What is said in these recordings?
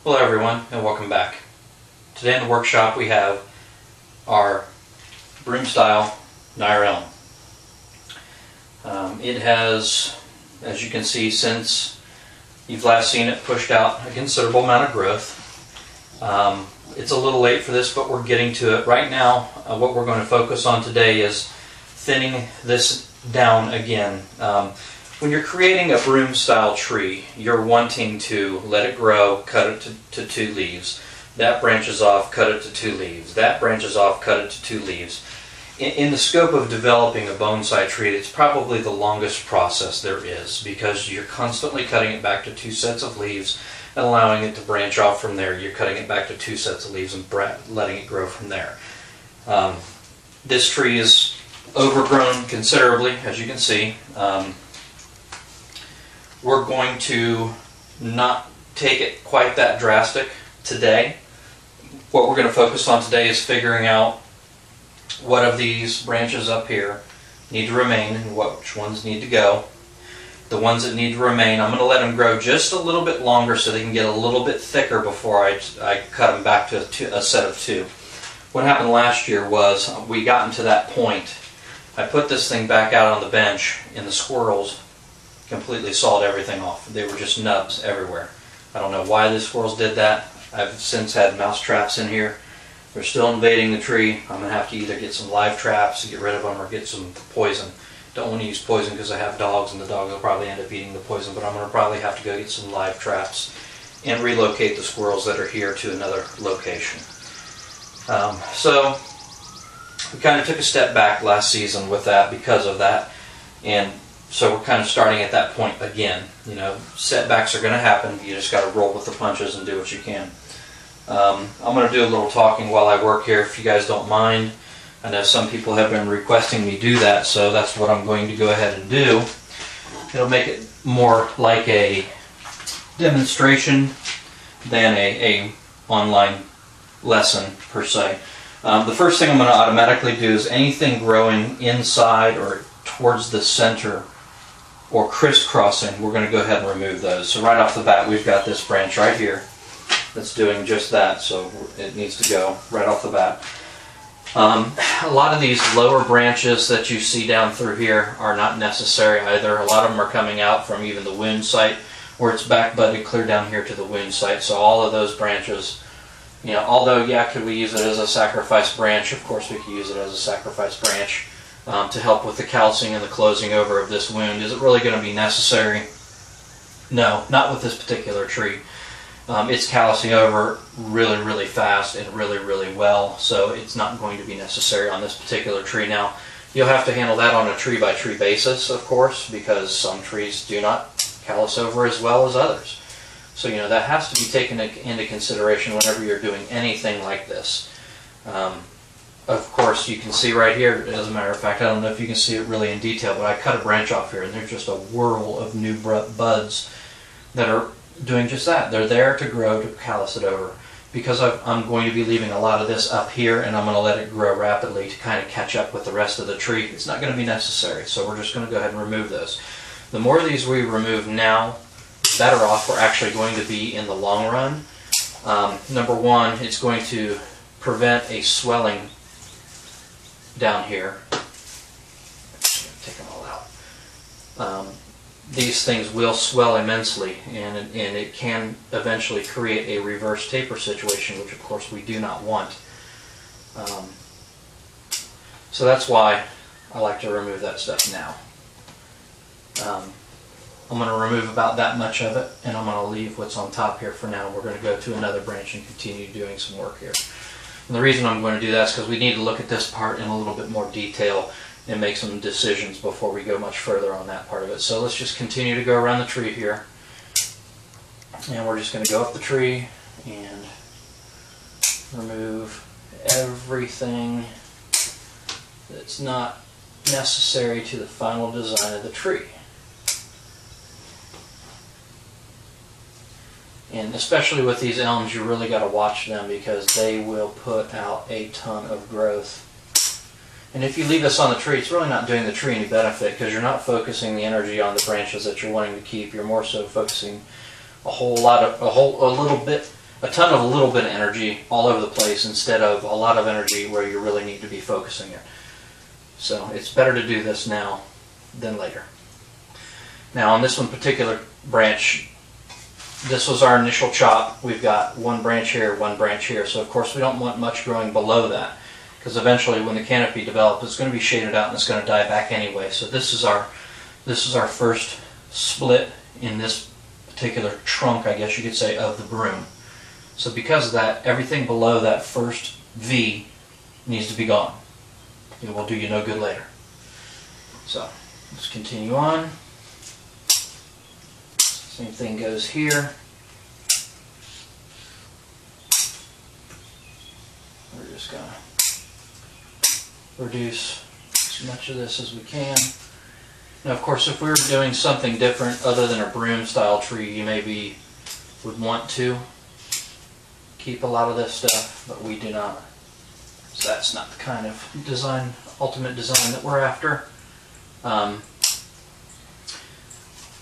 Hello everyone, and welcome back. Today in the workshop we have our broom style nire. It has, as you can see, since you've last seen it, pushed out a considerable amount of growth. It's a little late for this, but we're getting to it. Right now, what we're going to focus on today is thinning this down again. When you're creating a broom style tree, you're wanting to let it grow, cut it to 2 leaves. That branches off, cut it to 2 leaves. That branches off, cut it to 2 leaves. In the scope of developing a bonsai tree, it's probably the longest process there is, because you're constantly cutting it back to 2 sets of leaves and allowing it to branch off from there. You're cutting it back to 2 sets of leaves and letting it grow from there. This tree is overgrown considerably, as you can see. We're going to not take it quite that drastic today. What we're going to focus on today is figuring out what of these branches up here need to remain and which ones need to go. The ones that need to remain, I'm going to let them grow just a little bit longer so they can get a little bit thicker before I cut them back to a set of 2. What happened last year was we got into that point. I put this thing back out on the bench and the squirrels completely sawed everything off. They were just nubs everywhere. I don't know why the squirrels did that. I've since had mouse traps in here. They're still invading the tree. I'm going to have to either get some live traps to get rid of them or get some poison. Don't want to use poison because I have dogs and the dogs will probably end up eating the poison, but I'm going to probably have to go get some live traps and relocate the squirrels that are here to another location. So we kind of took a step back last season with that because of that, and so we're kind of starting at that point again. You know, setbacks are going to happen. You just got to roll with the punches and do what you can. I'm going to do a little talking while I work here, if you guys don't mind. I know some people have been requesting me do that, so that's what I'm going to go ahead and do. It'll make it more like a demonstration than a online lesson per se. The first thing I'm going to automatically do is anything growing inside or towards the center or crisscrossing, we're going to go ahead and remove those. So right off the bat, we've got this branch right here that's doing just that, so it needs to go right off the bat. A lot of these lower branches that you see down through here are not necessary either. A lot of them are coming out from even the wound site, where it's back budded clear down here to the wound site. So all of those branches, you know, although, yeah, could we use it as a sacrifice branch? Of course we could use it as a sacrifice branch to help with the calcing and the closing over of this wound. Is it really going to be necessary? No, not with this particular tree. It's calcing over really, really fast and really, really well, so it's not going to be necessary on this particular tree. Now, you'll have to handle that on a tree-by-tree basis, of course, because some trees do not callus over as well as others. So, you know, that has to be taken into consideration whenever you're doing anything like this. Of course, you can see right here, as a matter of fact, I don't know if you can see it really in detail, but I cut a branch off here, and there's just a whirl of new buds that are doing just that. They're there to grow, to callus it over. Because I'm going to be leaving a lot of this up here, and I'm going to let it grow rapidly to kind of catch up with the rest of the tree, it's not going to be necessary. So we're just going to go ahead and remove those. The more of these we remove now, better off we're actually going to be in the long run. Number one, it's going to prevent a swelling down here. Take them all out. These things will swell immensely, and it can eventually create a reverse taper situation, which of course we do not want. So that's why I like to remove that stuff now. I'm going to remove about that much of it, and I'm going to leave what's on top here for now. We're going to go to another branch and continue doing some work here. And the reason I'm going to do that is because we need to look at this part in a little bit more detail and make some decisions before we go much further on that part of it. So let's just continue to go around the tree here. And we're just going to go up the tree and remove everything that's not necessary to the final design of the tree. And especially with these elms, you really got to watch them because they will put out a ton of growth. And if you leave this on the tree, it's really not doing the tree any benefit because you're not focusing the energy on the branches that you're wanting to keep. You're more so focusing a little bit a ton of a little bit of energy all over the place instead of a lot of energy where you really need to be focusing it. So it's better to do this now than later. Now on this one particular branch, this was our initial chop. We've got one branch here, one branch here. So of course we don't want much growing below that, because eventually when the canopy develops, it's going to be shaded out and it's going to die back anyway. So this is our first split in this particular trunk, I guess you could say, of the broom. So because of that, everything below that first V needs to be gone. It will do you no good later. So let's continue on. Same thing goes here. We're just going to reduce as much of this as we can. Now of course if we were doing something different other than a broom style tree, you maybe would want to keep a lot of this stuff, but we do not. So that's not the kind of design, ultimate design that we're after.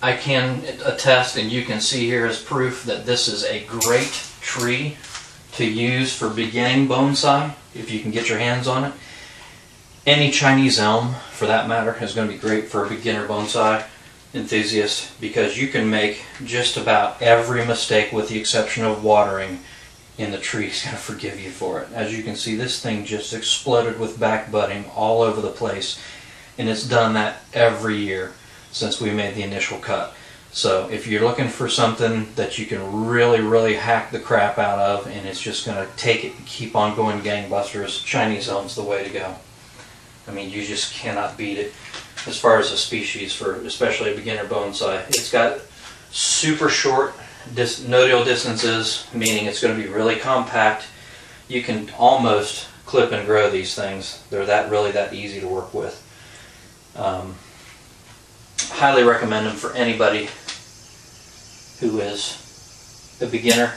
I can attest, and you can see here as proof, that this is a great tree to use for beginning bonsai if you can get your hands on it. Any Chinese elm, for that matter, is going to be great for a beginner bonsai enthusiast, because you can make just about every mistake with the exception of watering, and the tree is going to forgive you for it. As you can see, this thing just exploded with back budding all over the place, and it's done that every year since we made the initial cut. So if you're looking for something that you can really hack the crap out of, and it's just going to take it and keep on going gangbusters, Chinese elm's the way to go. I mean, you just cannot beat it as far as a species for especially a beginner bonsai. It's got super short nodal distances, meaning it's going to be really compact. You can almost clip and grow these things. They're really that easy to work with. Highly recommend them for anybody who is a beginner.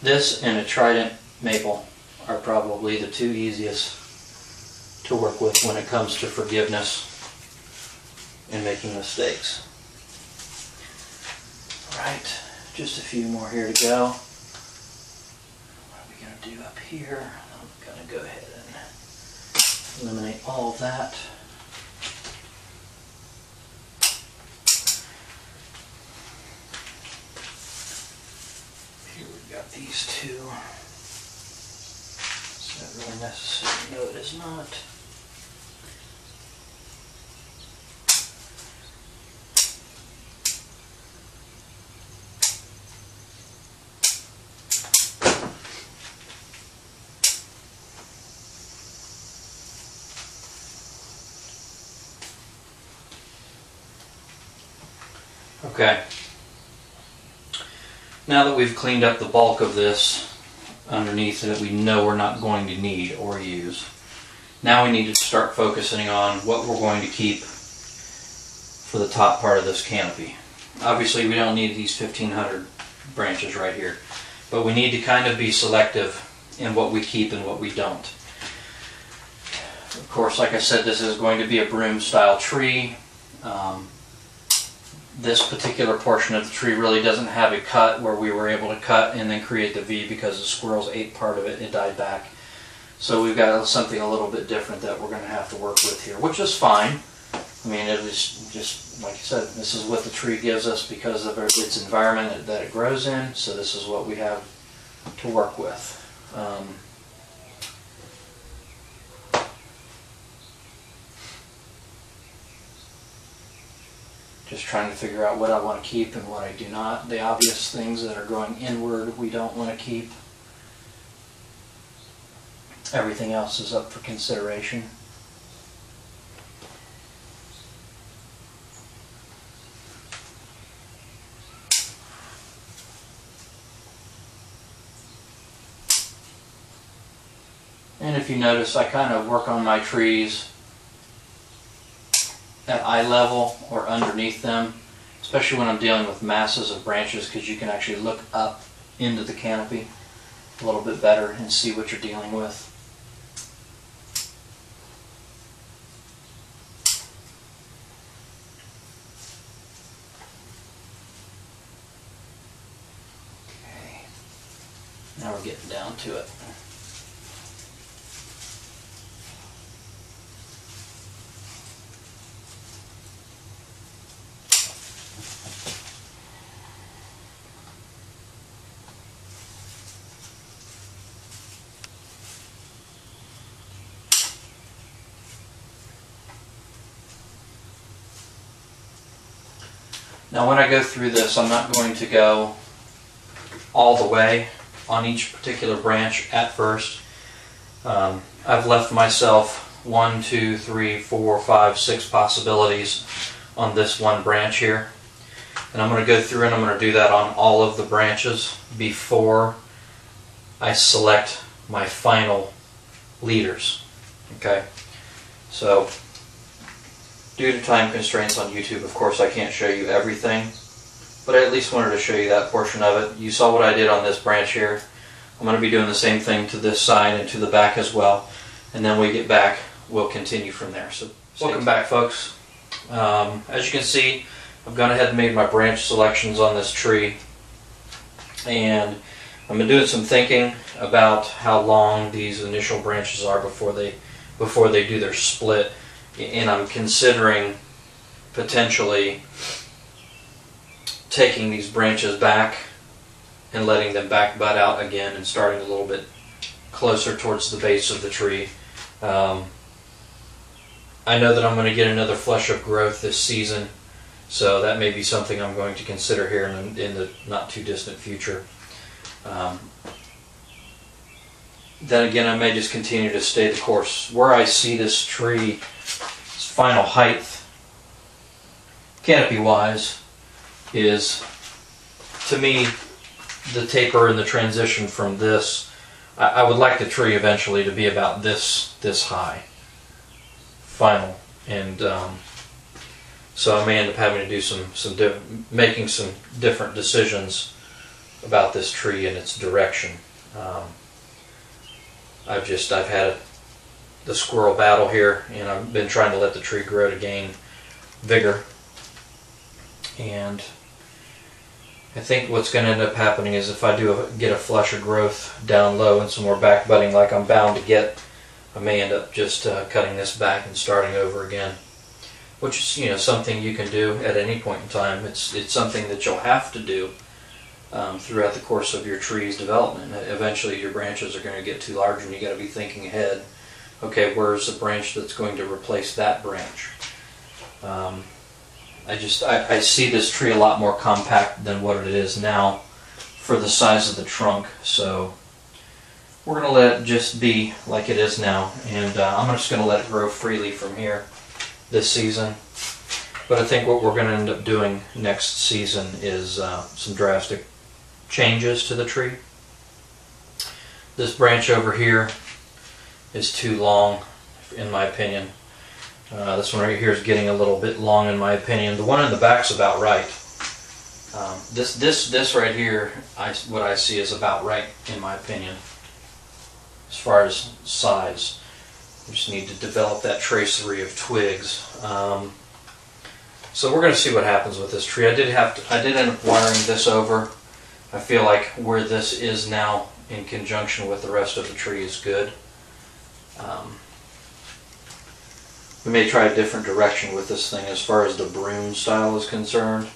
This and a Trident maple are probably the two easiest to work with when it comes to forgiveness and making mistakes. Alright, just a few more here to go. What are we going to do up here? I'm going to go ahead and eliminate all of that. Here we've got these two. Is that really necessary? No, it is not. Okay, now that we've cleaned up the bulk of this underneath that we know we're not going to need or use, now we need to start focusing on what we're going to keep for the top part of this canopy. Obviously we don't need these 1,500 branches right here, but we need to kind of be selective in what we keep and what we don't. Of course, like I said, this is going to be a broom style tree. This particular portion of the tree really doesn't have a cut where we were able to cut and then create the V because the squirrels ate part of it and it died back. So we've got something a little bit different that we're going to have to work with here, which is fine. I mean, it was just, like I said, this is what the tree gives us because of its environment that it grows in, so this is what we have to work with. Just trying to figure out what I want to keep and what I do not. The obvious things that are growing inward we don't want to keep. Everything else is up for consideration. And if you notice, I kind of work on my trees at eye level or underneath them, especially when I'm dealing with masses of branches, because you can actually look up into the canopy a little bit better and see what you're dealing with. Okay. Now we're getting down to it. Now when I go through this, I'm not going to go all the way on each particular branch at first. I've left myself 1, 2, 3, 4, 5, 6 possibilities on this one branch here. And I'm going to go through and I'm going to do that on all of the branches before I select my final leaders. Okay, so due to time constraints on YouTube, of course I can't show you everything, but I at least wanted to show you that portion of it. You saw what I did on this branch here. I'm going to be doing the same thing to this side and to the back as well, and then when we get back we'll continue from there. So welcome back, folks. As you can see, I've gone ahead and made my branch selections on this tree, and I've been doing some thinking about how long these initial branches are before they do their split, and I'm considering potentially taking these branches back and letting them back bud out again and starting a little bit closer towards the base of the tree. I know that I'm going to get another flush of growth this season, so that may be something I'm going to consider here in the not too distant future. Then again, I may just continue to stay the course. Where I see this tree, its final height, canopy-wise, is, to me, the taper and the transition from this. I would like the tree eventually to be about this high, final, and so I may end up having to do making some different decisions about this tree and its direction. I've had the squirrel battle here, and I've been trying to let the tree grow to gain vigor, and I think what's going to end up happening is if I do get a flush of growth down low and some more back budding like I'm bound to get, I may end up just cutting this back and starting over again, which is something you can do at any point in time. It's something that you'll have to do throughout the course of your tree's development. Eventually your branches are going to get too large and you got to be thinking ahead. Okay, where's the branch that's going to replace that branch? I see this tree a lot more compact than what it is now for the size of the trunk, so we're going to let it just be like it is now, and I'm just going to let it grow freely from here this season. But I think what we're going to end up doing next season is some drastic changes to the tree. This branch over here is too long, in my opinion. This one right here is getting a little bit long, in my opinion. The one in the back's about right. This right here, what I see is about right, in my opinion, as far as size. We just need to develop that tracery of twigs. So we're going to see what happens with this tree. I did end up wiring this over. I feel like where this is now, in conjunction with the rest of the tree, is good. We may try a different direction with this thing as far as the broom style is concerned.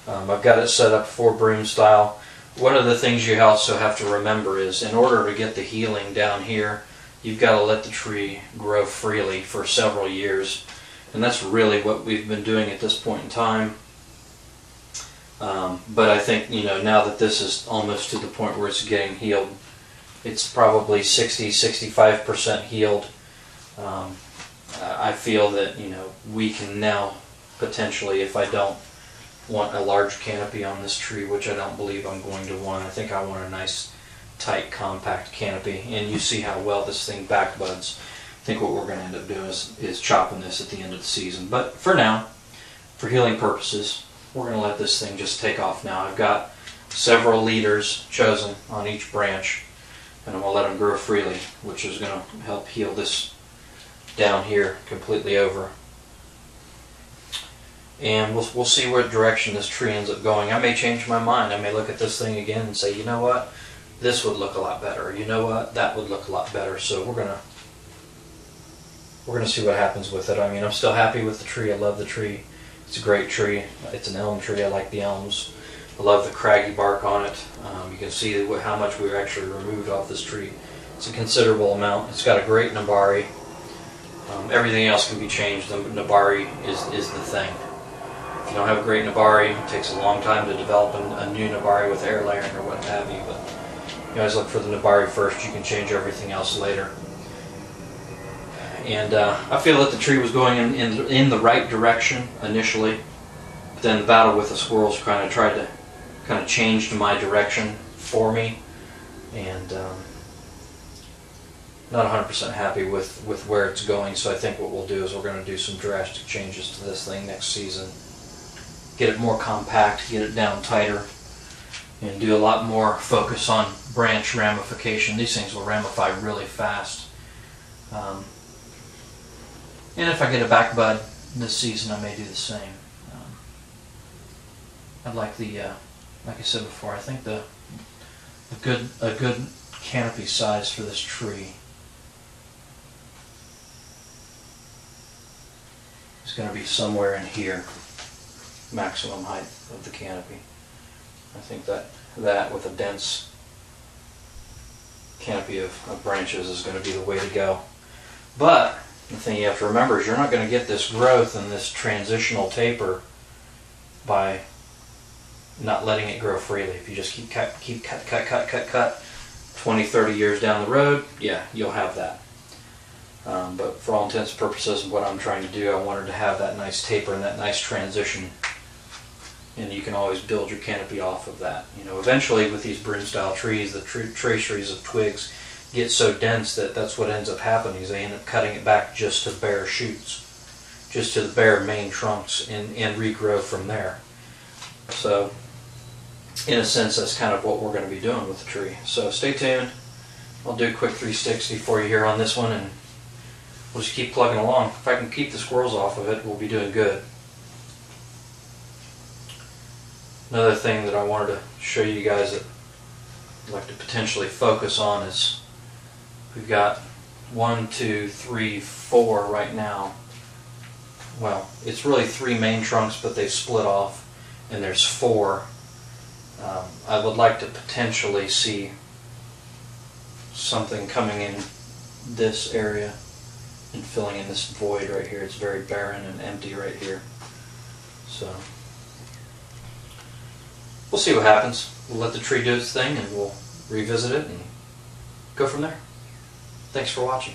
I've got it set up for broom style. One of the things you also have to remember is, in order to get the healing down here, you've got to let the tree grow freely for several years. And that's really what we've been doing at this point in time. But I think, now that this is almost to the point where it's getting healed, it's probably 60-65% healed. I feel that we can now potentially, if I don't want a large canopy on this tree, which I don't believe I'm going to want. I think I want a nice, tight, compact canopy, and you see how well this thing back buds. I think what we're going to end up doing is chopping this at the end of the season. But for now, for healing purposes, we're going to let this thing just take off now. I've got several leaders chosen on each branch, and I'm going to let them grow freely, which is going to help heal this down here completely over. And we'll see what direction this tree ends up going. I may change my mind. I may look at this thing again and say, you know what, this would look a lot better. You know what? That would look a lot better. So we're gonna see what happens with it. I mean, I'm still happy with the tree. I love the tree. It's a great tree. It's an elm tree. I like the elms. I love the craggy bark on it. You can see how much we actually removed off this tree. It's a considerable amount. It's got a great nabari. Everything else can be changed. The nabari is the thing. If you don't have a great nabari, it takes a long time to develop a new nabari with air layering or what have you. But you always look for the nabari first. You can change everything else later. And I feel that the tree was going in the right direction initially. But then the battle with the squirrels kind of changed my direction for me, and not 100% happy with where it's going. So I think what we'll do is we're going to do some drastic changes to this thing next season. Get it more compact, get it down tighter, and do a lot more focus on branch ramification. These things will ramify really fast. And if I get a back bud this season, I may do the same. I'd like like I said before, I think a good canopy size for this tree is going to be somewhere in here, maximum height of the canopy. I think that with a dense canopy of branches is going to be the way to go. But the thing you have to remember is you're not going to get this growth and this transitional taper by not letting it grow freely. If you just keep cut, 20, 30 years down the road, yeah, you'll have that. But for all intents and purposes, what I'm trying to do, I wanted to have that nice taper and that nice transition. And you can always build your canopy off of that. You know, eventually with these broom-style trees, the traceries of twigs get so dense that that's what ends up happening, is they end up cutting it back just to bare shoots, just to the bare main trunks, and regrow from there. So in a sense, that's kind of what we're going to be doing with the tree. So stay tuned. I'll do a quick 360 for you here on this one, and we'll just keep plugging along. If I can keep the squirrels off of it, we'll be doing good. Another thing that I wanted to show you guys that I'd like to potentially focus on is we've got 1, 2, 3, 4 right now. Well, it's really 3 main trunks, but they split off, and there's 4. I would like to potentially see something coming in this area and filling in this void right here. It's very barren and empty right here. So we'll see what happens. We'll let the tree do its thing, and we'll revisit it and go from there. Thanks for watching.